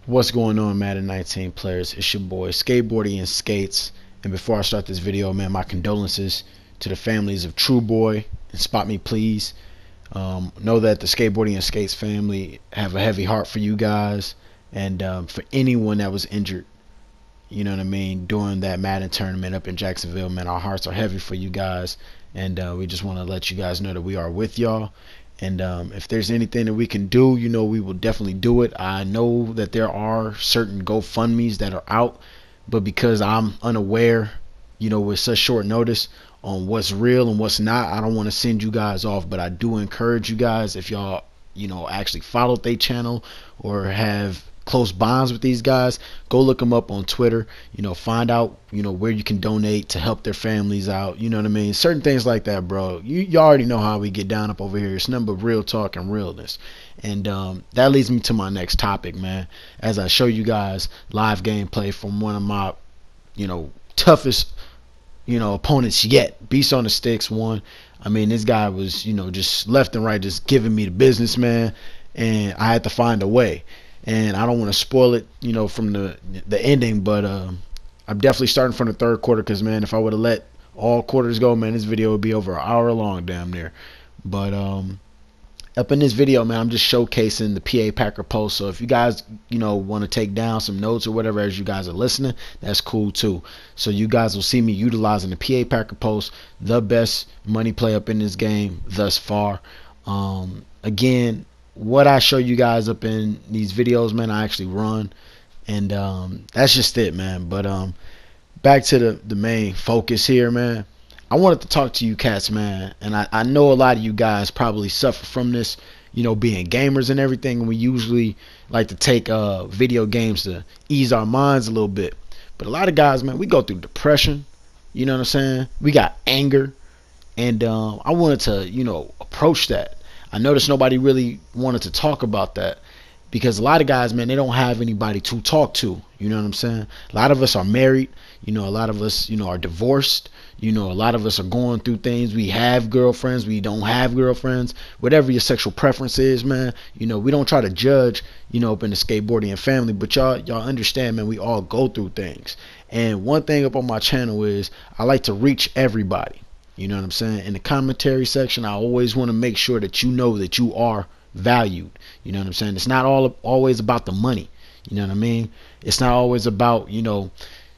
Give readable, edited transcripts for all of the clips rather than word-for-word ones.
What's going on, Madden 19 players? It's your boy Skateboarding and Skates. And before I start this video, man, my condolences to the families of True Boy and Spot Me Please. Know that the Skateboarding and Skates family have a heavy heart for you guys, and for anyone that was injured, you know what I mean, during that Madden tournament up in Jacksonville, man, our hearts are heavy for you guys, and we just want to let you guys know that we are with y'all. And if there's anything that we can do, you know, we will definitely do it. I know that there are certain GoFundMe's that are out, but because I'm unaware, you know, with such short notice on what's real and what's not, I don't want to send you guys off. But I do encourage you guys, if y'all, you know, actually followed their channel or have close bonds with these guys, go look them up on Twitter, you know, find out, you know, where you can donate to help their families out, you know what I mean, certain things like that, bro. You already know how we get down up over here. It's nothing but real talk and realness. And that leads me to my next topic, man, as I show you guys live gameplay from one of my, you know, toughest, you know, opponents yet. Beast on the Sticks won. I mean, this guy was, you know, just left and right just giving me the business, man, and I had to find a way. And I don't want to spoil it, you know, from the ending, but I'm definitely starting from the third quarter, because, man, if I would have let all quarters go, man, this video would be over an hour long, damn near. But up in this video, man, I'm just showcasing the PA Packer post. So if you guys, you know, want to take down some notes or whatever as you guys are listening, that's cool too. So you guys will see me utilizing the PA Packer post, the best money play up in this game thus far. Again, what I show you guys up in these videos, man, I actually run, and that's just it, man. But back to the main focus here, man. I wanted to talk to you cats, man, and I know a lot of you guys probably suffer from this, you know, being gamers and everything, and we usually like to take video games to ease our minds a little bit. But a lot of guys, man, we go through depression, you know what I'm saying, we got anger, and I wanted to, you know, approach that. I noticed nobody really wanted to talk about that, because a lot of guys, man, they don't have anybody to talk to. You know what I'm saying? A lot of us are married. You know, a lot of us, you know, are divorced. You know, a lot of us are going through things. We have girlfriends. We don't have girlfriends. Whatever your sexual preference is, man, you know, we don't try to judge, you know, up in the skateboarding family. But y'all understand, man, we all go through things. And one thing up on my channel is I like to reach everybody. You know what I'm saying? In the commentary section, I always want to make sure that you know that you are valued. You know what I'm saying? It's not always about the money. You know what I mean? It's not always about, you know,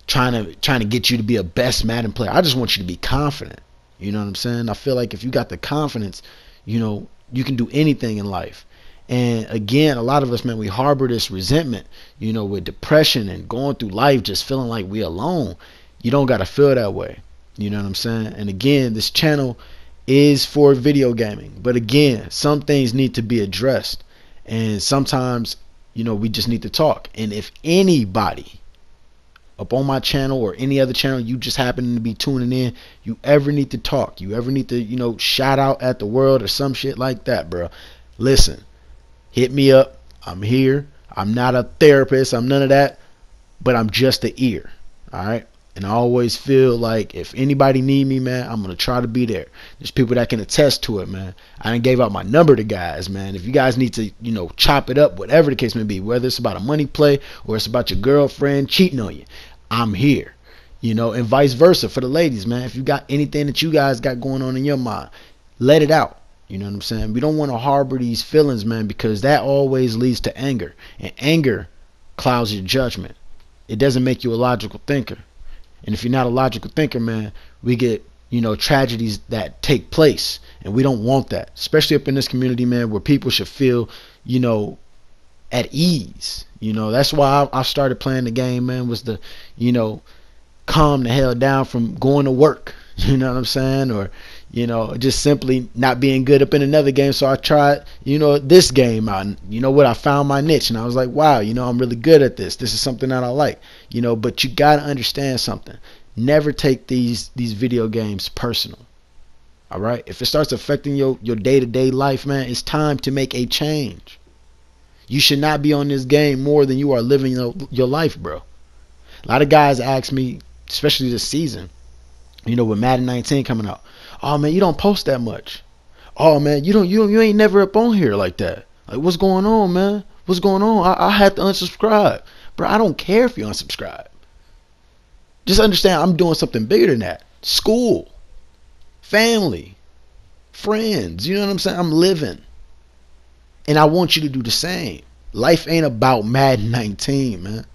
trying to get you to be a best Madden player. I just want you to be confident. You know what I'm saying? I feel like if you got the confidence, you know, you can do anything in life. And again, a lot of us, man, we harbor this resentment, you know, with depression and going through life just feeling like we alone. You don't got to feel that way. You know what I'm saying? And again, this channel is for video gaming, but again, some things need to be addressed, and sometimes, you know, we just need to talk. And if anybody up on my channel or any other channel you just happen to be tuning in, you ever need to talk, you ever need to, you know, shout out at the world or some shit like that, bro, listen, hit me up. I'm here. I'm not a therapist, I'm none of that, but I'm just an ear. All right? And I always feel like if anybody need me, man, I'm going to try to be there. There's people that can attest to it, man. I done gave out my number to guys, man. If you guys need to, you know, chop it up, whatever the case may be, whether it's about a money play or it's about your girlfriend cheating on you, I'm here. You know, and vice versa for the ladies, man. If you got anything that you guys got going on in your mind, let it out. You know what I'm saying? We don't want to harbor these feelings, man, because that always leads to anger. And anger clouds your judgment. It doesn't make you a logical thinker. And if you're not a logical thinker, man, we get, you know, tragedies that take place, and we don't want that, especially up in this community, man, where people should feel, you know, at ease. You know, that's why I started playing the game, man, was to, you know, calm the hell down from going to work. You know what I'm saying? Or, you know, just simply not being good up in another game. So I tried, you know, this game out. And you know what? I found my niche, and I was like, wow, you know, I'm really good at this. This is something that I like. You know, but you got to understand something. Never take these video games personal. All right? If it starts affecting your day-to-day life, man, it's time to make a change. You should not be on this game more than you are living your life, bro. A lot of guys ask me, especially this season, you know, with Madden 19 coming out, oh man, you don't post that much. Oh man, you ain't never up on here like that. Like, what's going on, man? What's going on? I had to unsubscribe. Bro, I don't care if you unsubscribe. Just understand I'm doing something bigger than that. School, family, friends. You know what I'm saying? I'm living. And I want you to do the same. Life ain't about Madden 19, man.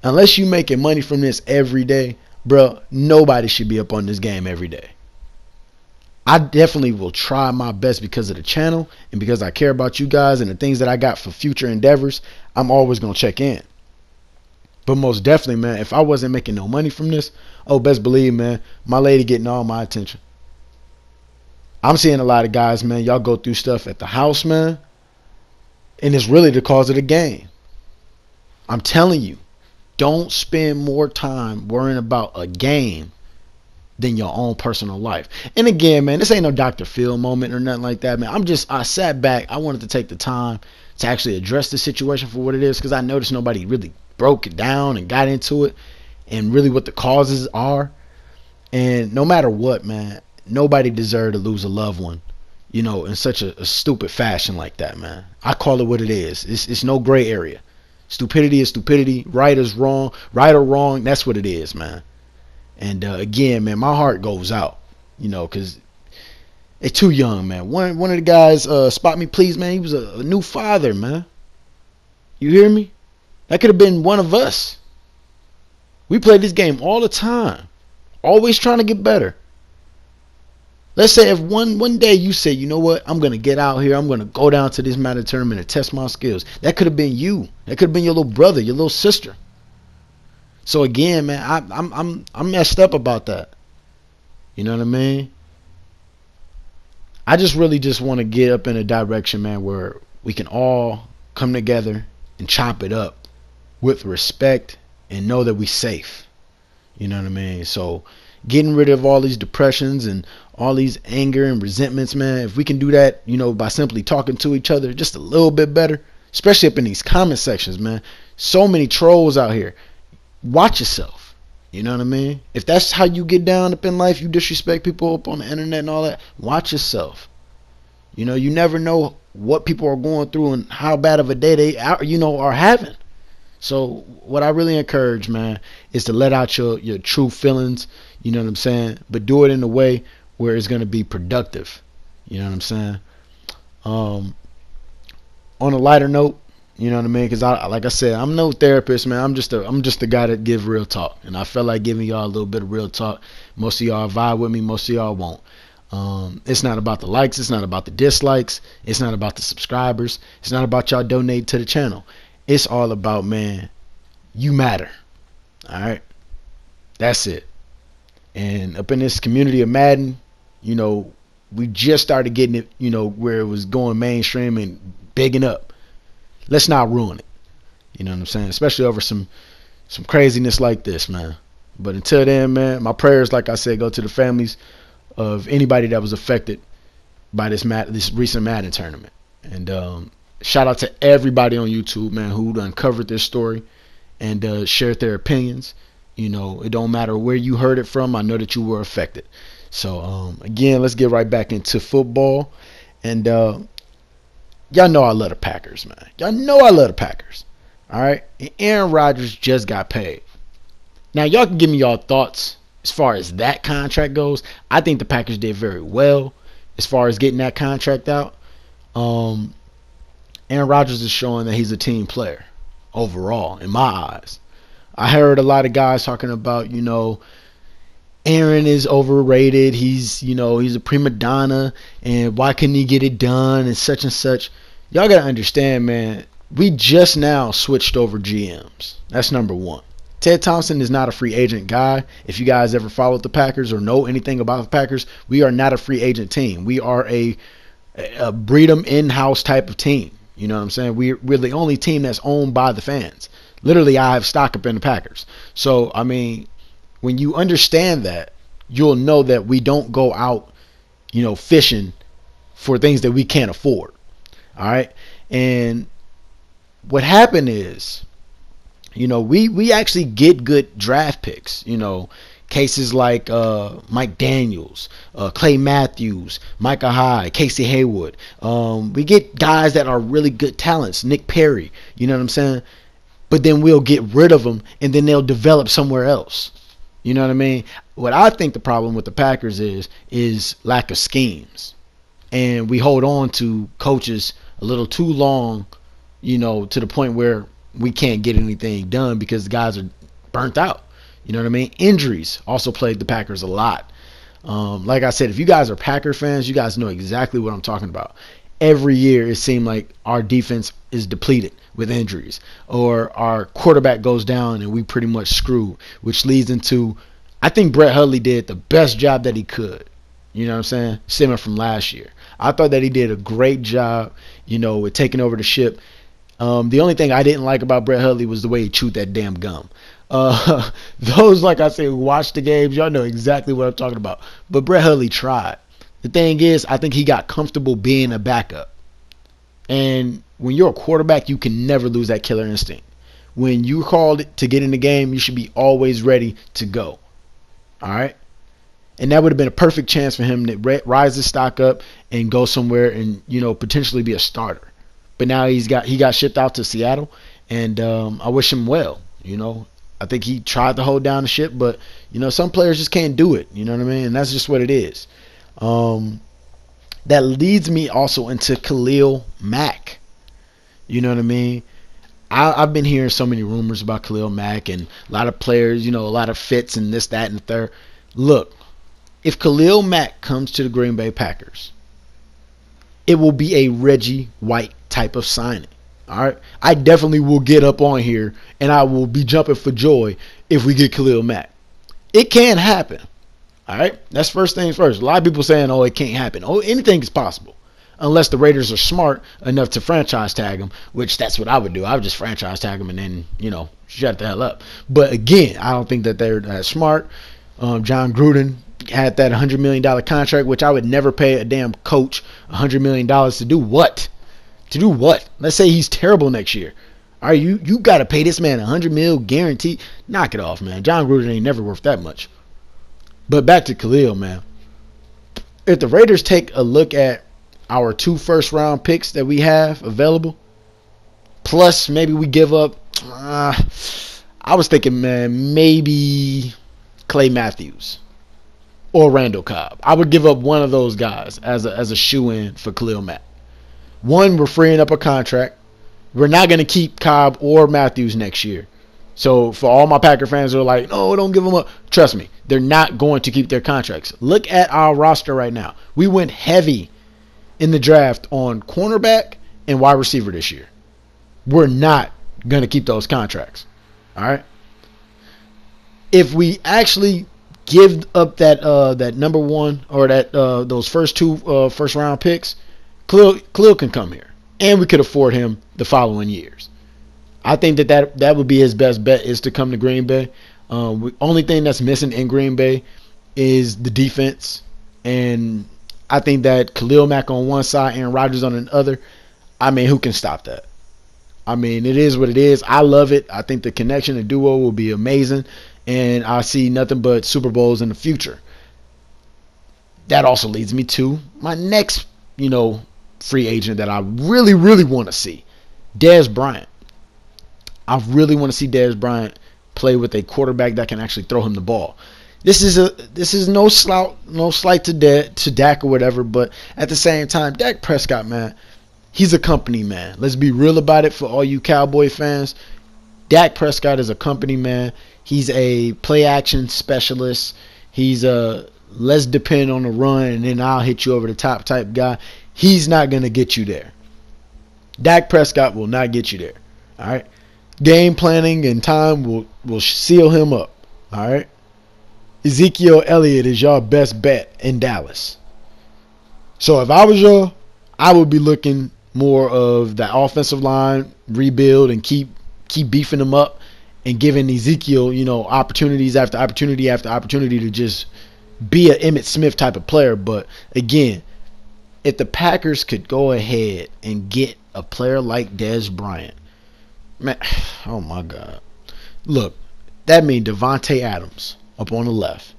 Unless you making money from this every day, bro, nobody should be up on this game every day. I definitely will try my best because of the channel and because I care about you guys and the things that I got for future endeavors. I'm always going to check in. But most definitely, man, if I wasn't making no money from this, oh, best believe, man, my lady getting all my attention. I'm seeing a lot of guys, man, y'all go through stuff at the house, man, and it's really the cause of the game. I'm telling you, don't spend more time worrying about a game than your own personal life. And again, man, this ain't no Dr. Phil moment or nothing like that, man. I sat back. I wanted to take the time to actually address the situation for what it is, because I noticed nobody really broke it down and got into it and really what the causes are. And no matter what, man, nobody deserved to lose a loved one, you know, in such a stupid fashion like that, man. I call it what it is. It's no gray area. Stupidity is stupidity. Right is wrong. Right or wrong, that's what it is, man. And again, man, my heart goes out, you know, because they're too young, man. One of the guys, Spot Me Please, man, he was a new father, man. You hear me? That could have been one of us. We played this game all the time, always trying to get better. Let's say if one day you say, you know what, I'm going to get out here, I'm going to go down to this Madden tournament and test my skills. That could have been you. That could have been your little brother, your little sister. So again, man, I'm messed up about that. You know what I mean? I just really just want to get up in a direction, man, where we can all come together and chop it up with respect and know that we safe. You know what I mean? So getting rid of all these depressions and all these anger and resentments, man, if we can do that, you know, by simply talking to each other just a little bit better, especially up in these comment sections, man. So many trolls out here. Watch yourself. You know what I mean? If that's how you get down up in life, you disrespect people up on the internet and all that, watch yourself. You know, you never know what people are going through and how bad of a day they are, you know, are having. So what I really encourage, man, is to let out your true feelings, you know what I'm saying? But do it in a way where it's going to be productive. You know what I'm saying? On a lighter note, you know what I mean? Because like I said, I'm no therapist, man. I'm just a guy that give real talk, and I felt like giving y'all a little bit of real talk. Most of y'all vibe with me, most of y'all won't. It's not about the likes, it's not about the dislikes, it's not about the subscribers, it's not about y'all donating to the channel. It's all about, man, you matter. All right, that's it. And up in this community of Madden, you know, we just started getting it, you know, where it was going mainstream and bigging up. Let's not ruin it. You know what I'm saying? Especially over some craziness like this, man. But until then, man, my prayers, like I said, go to the families of anybody that was affected by this recent Madden tournament. And shout out to everybody on YouTube, man, who uncovered this story and shared their opinions. You know, it don't matter where you heard it from. I know that you were affected. So again, let's get right back into football. And y'all know I love the Packers, man. Y'all know I love the Packers. All right. And Aaron Rodgers just got paid. Now, y'all can give me y'all thoughts as far as that contract goes. I think the Packers did very well as far as getting that contract out. Aaron Rodgers is showing that he's a team player overall, in my eyes. I heard a lot of guys talking about, you know, Aaron is overrated. He's, you know, he's a prima donna, and why couldn't he get it done and such and such. Y'all got to understand, man, we just now switched over GMs. That's number one. Ted Thompson is not a free agent guy. If you guys ever followed the Packers or know anything about the Packers, we are not a free agent team. We are a breed 'em in-house type of team. You know what I'm saying? We're the only team that's owned by the fans. Literally, I have stock up in the Packers. So, I mean, when you understand that, you'll know that we don't go out, you know, fishing for things that we can't afford. All right. And what happened is, you know, we actually get good draft picks. You know, Cases like Mike Daniels, Clay Matthews, Micah Hyde, Casey Haywood. We get guys that are really good talents. Nick Perry, you know what I'm saying? But then we'll get rid of them, and then they'll develop somewhere else. You know what I mean? What I think the problem with the Packers is lack of schemes. And we hold on to coaches a little too long, you know, to the point where we can't get anything done because the guys are burnt out. You know what I mean? Injuries also plagued the Packers a lot. Like I said, if you guys are Packer fans, you guys know exactly what I'm talking about. Every year it seemed like our defense is depleted with injuries, or our quarterback goes down and we pretty much screw, which leads into, I think Brett Hundley did the best job that he could. You know what I'm saying? Stemming from last year. I thought that he did a great job, you know, with taking over the ship. The only thing I didn't like about Brett Hundley was the way he chewed that damn gum. Those, like I said, who watch the games, y'all know exactly what I'm talking about. But Brett Hundley tried. The thing is, I think he got comfortable being a backup. And when you're a quarterback, you can never lose that killer instinct. When you're called to get in the game, you should be always ready to go. All right? And that would have been a perfect chance for him to rise his stock up and go somewhere and, you know, potentially be a starter. But now he got shipped out to Seattle, and I wish him well. You know, I think he tried to hold down the ship, but, you know, some players just can't do it. You know what I mean? And that's just what it is. That leads me also into Khalil Mack. You know what I mean? I've been hearing so many rumors about Khalil Mack and a lot of players, you know, a lot of fits and this, that, and the third. Look, if Khalil Mack comes to the Green Bay Packers, it will be a Reggie White type of signing. All right, I definitely will get up on here and I will be jumping for joy if we get Khalil Mack. It can happen. All right, that's first things first. A lot of people saying, "Oh, it can't happen." Oh, anything is possible, unless the Raiders are smart enough to franchise tag him, which that's what I would do. I would just franchise tag him and then, you know, shut the hell up. But again, I don't think that they're that smart. John Gruden had that $100 million contract, which I would never pay a damn coach $100 million to do what? To do what? Let's say he's terrible next year. All right, you got to pay this man $100 million guaranteed. Knock it off, man. John Gruden ain't never worth that much. But back to Khalil, man. If the Raiders take a look at our 2 first-round picks that we have available, plus maybe we give up, I was thinking, man, maybe Clay Matthews or Randall Cobb. I would give up one of those guys as a shoe-in for Khalil Mack. One, we're freeing up a contract. We're not going to keep Cobb or Matthews next year. So for all my Packer fans who are like, no, don't give them up. Trust me, they're not going to keep their contracts. Look at our roster right now. We went heavy in the draft on cornerback and wide receiver this year. We're not going to keep those contracts. All right. If we actually give up that number one or that those first 2 first round picks, Khalil can come here, and we could afford him the following years. I think that would be his best bet, is to come to Green Bay. Only thing that's missing in Green Bay is the defense, and I think that Khalil Mack on one side, Aaron Rodgers on the other. I mean, who can stop that? I mean, it is what it is. I love it. I think the connection, the duo will be amazing, and I see nothing but Super Bowls in the future. That also leads me to my next, you know, free agent that I really, really want to see, Dez Bryant. I really want to see Dez Bryant play with a quarterback that can actually throw him the ball. This is no slight to Dak or whatever, but at the same time, Dak Prescott, man, he's a company man. Let's be real about it for all you Cowboy fans. Dak Prescott is a company man. He's a play action specialist. He's a let's depend on the run and then I'll hit you over the top type guy. He's not going to get you there. Dak Prescott will not get you there. All right. Game planning and time will seal him up. All right. Ezekiel Elliott is your best bet in Dallas. So if I was y'all, I would be looking more of the offensive line rebuild and keep beefing them up and giving Ezekiel, you know, opportunities after opportunity after opportunity to just be an Emmitt Smith type of player. But again, if the Packers could go ahead and get a player like Dez Bryant, man, oh my God. Look, that means Devontae Adams. up on the left,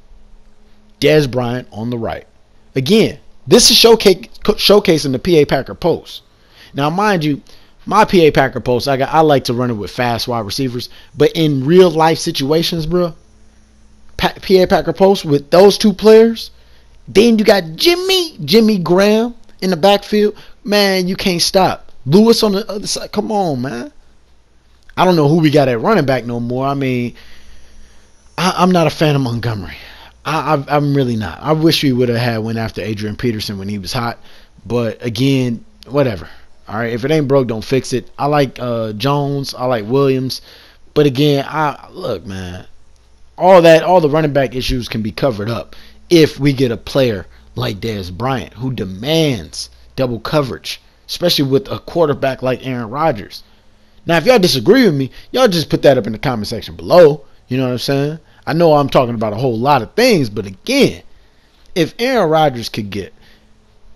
Dez Bryant on the right. Again, this is showcasing the PA Packer post. Now, mind you, my PA Packer post, I like to run it with fast wide receivers, but in real life situations, bro, PA Packer post with those two players, then you got Jimmy Graham in the backfield. Man, you can't stop. Lewis on the other side. Come on, man. I don't know who we got at running back no more. I mean, I'm not a fan of Montgomery. I'm really not. I wish we would have went after Adrian Peterson when he was hot. But again, whatever. All right, if it ain't broke, don't fix it. I like Jones. I like Williams. But again, look, man. All the running back issues can be covered up if we get a player like Dez Bryant who demands double coverage, especially with a quarterback like Aaron Rodgers. Now, if y'all disagree with me, y'all just put that up in the comment section below. You know what I'm saying? I know I'm talking about a whole lot of things, but again, if Aaron Rodgers could get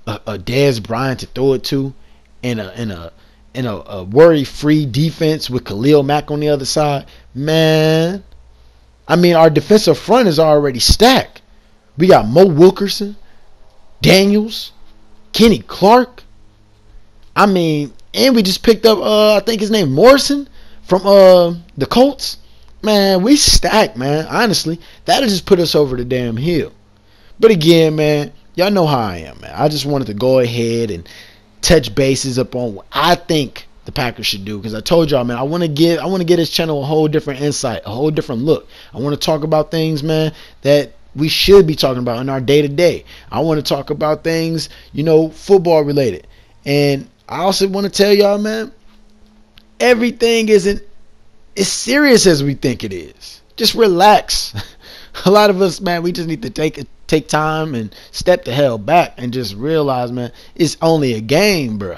a Dez Bryant to throw it to in a worry-free defense with Khalil Mack on the other side, man, I mean, our defensive front is already stacked. We got Mo Wilkerson, Daniels, Kenny Clark. I mean, and we just picked up, I think his name Morrison from the Colts. Man, we stacked, man. Honestly, that'll just put us over the damn hill. But again, man, y'all know how I am, man. I just wanted to go ahead and touch bases up on what I think the Packers should do, because I told y'all, man, I want to get this channel a whole different insight, a whole different look. I want to talk about things, man, that we should be talking about in our day-to-day. I want to talk about things, you know, football related. And I also want to tell y'all, man, everything isn't as serious as we think it is. Just relax. A lot of us, man, we just need to take time and step the hell back and just realize, man, it's only a game, bro.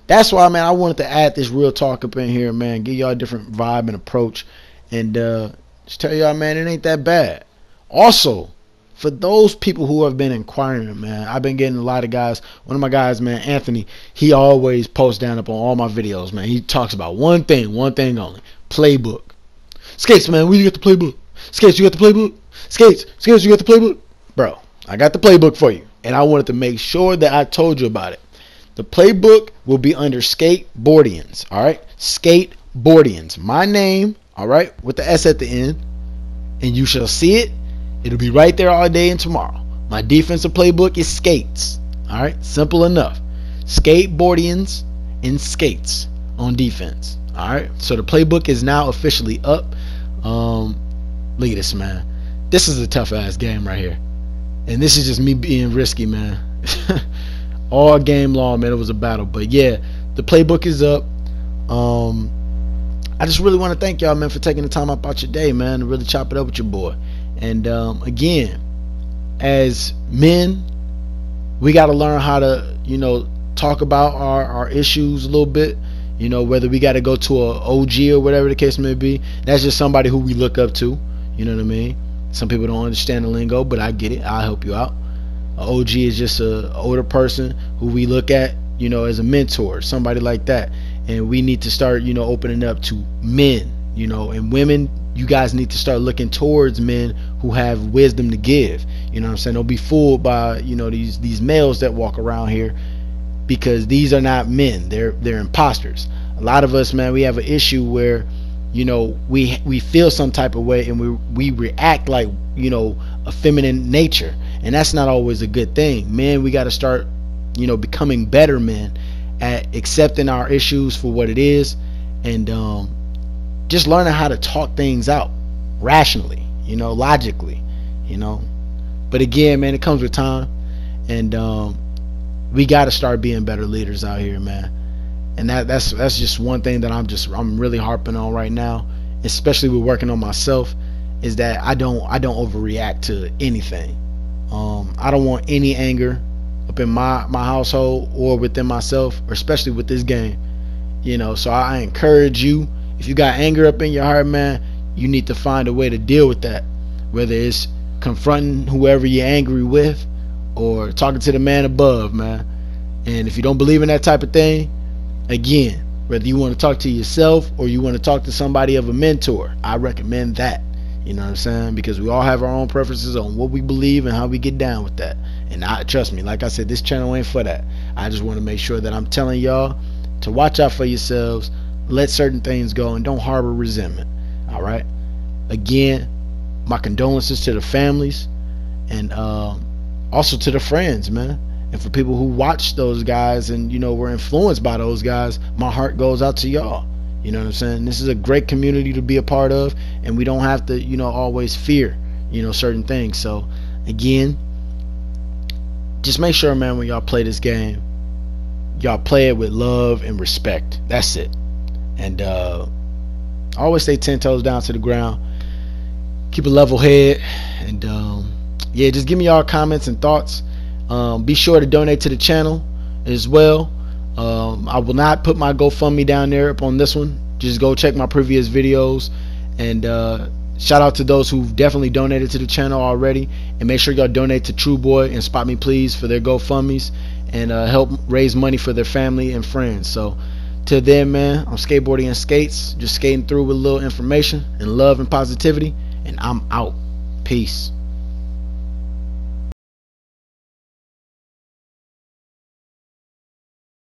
That's why, man, I wanted to add this real talk up in here, man. Give y'all a different vibe and approach. And just tell y'all, man, it ain't that bad. Also, for those people who have been inquiring, man, I've been getting a lot of guys. One of my guys, man, Anthony, he always posts down up on all my videos, man. He talks about one thing only. Playbook. Skates, man, where you got the playbook? Skates, you got the playbook? Skates, you got the playbook? Bro, I got the playbook for you. And I wanted to make sure that I told you about it. The playbook will be under Skateboardians, all right? Skateboardians. My name, all right, with the S at the end. And you shall see it. It'll be right there all day and tomorrow. My defensive playbook is Skates, all right? Simple enough. Skateboardians and Skates on defense, all right? So the playbook is now officially up. Look at this, man. This is a tough-ass game right here. And this is just me being risky, man. All game long, man, it was a battle. But yeah, the playbook is up. I just really want to thank y'all, man, for taking the time out your day, man, to really chop it up with your boy. And again, as men, we got to learn how to, you know, talk about our issues a little bit. You know, whether we got to go to a OG or whatever the case may be. That's just somebody who we look up to. You know what I mean? Some people don't understand the lingo, but I get it. I'll help you out. An OG is just an older person who we look at, you know, as a mentor, somebody like that. And we need to start, you know, opening up to men, you know, and women. You guys need to start looking towards men who have wisdom to give. You know what I'm saying? Don't be fooled by, you know, these males that walk around here, because these are not men. They're imposters. A lot of us, man, we have an issue where, you know, we feel some type of way and we react like, you know, a feminine nature. And that's not always a good thing. Men, we got to start, you know, becoming better men at accepting our issues for what it is, and just learning how to talk things out rationally, you know, logically, you know. But again, man, it comes with time, and we got to start being better leaders out here, man. And that's just one thing that I'm really harping on right now, especially with working on myself, is that I don't overreact to anything. I don't want any anger up in my household or within myself, or especially with this game, you know. So I encourage you, if you got anger up in your heart, man, you need to find a way to deal with that, whether it's confronting whoever you're angry with or talking to the man above, man. And if you don't believe in that type of thing, again, whether you want to talk to yourself or you want to talk to somebody of a mentor, I recommend that. You know what I'm saying? Because we all have our own preferences on what we believe and how we get down with that. And trust me, like I said, this channel ain't for that. I just want to make sure that I'm telling y'all to watch out for yourselves, let certain things go, and don't harbor resentment. All right. Again, my condolences to the families, and also to the friends, man. And for people who watch those guys and, you know, were influenced by those guys, my heart goes out to y'all. You know what I'm saying? This is a great community to be a part of, and we don't have to, you know, always fear, you know, certain things. So again, just make sure, man, when y'all play this game, y'all play it with love and respect. That's it. And always stay 10 toes down to the ground, keep a level head, and yeah, just give me y'all comments and thoughts. Be sure to donate to the channel as well. I will not put my GoFundMe down there up on this one. Just go check my previous videos, and shout out to those who've definitely donated to the channel already, and make sure y'all donate to True Boy and Spot Me Please for their GoFundMes, and help raise money for their family and friends. So till then, man, I'm skateboarding and skates, just skating through with a little information and love and positivity, and I'm out. Peace.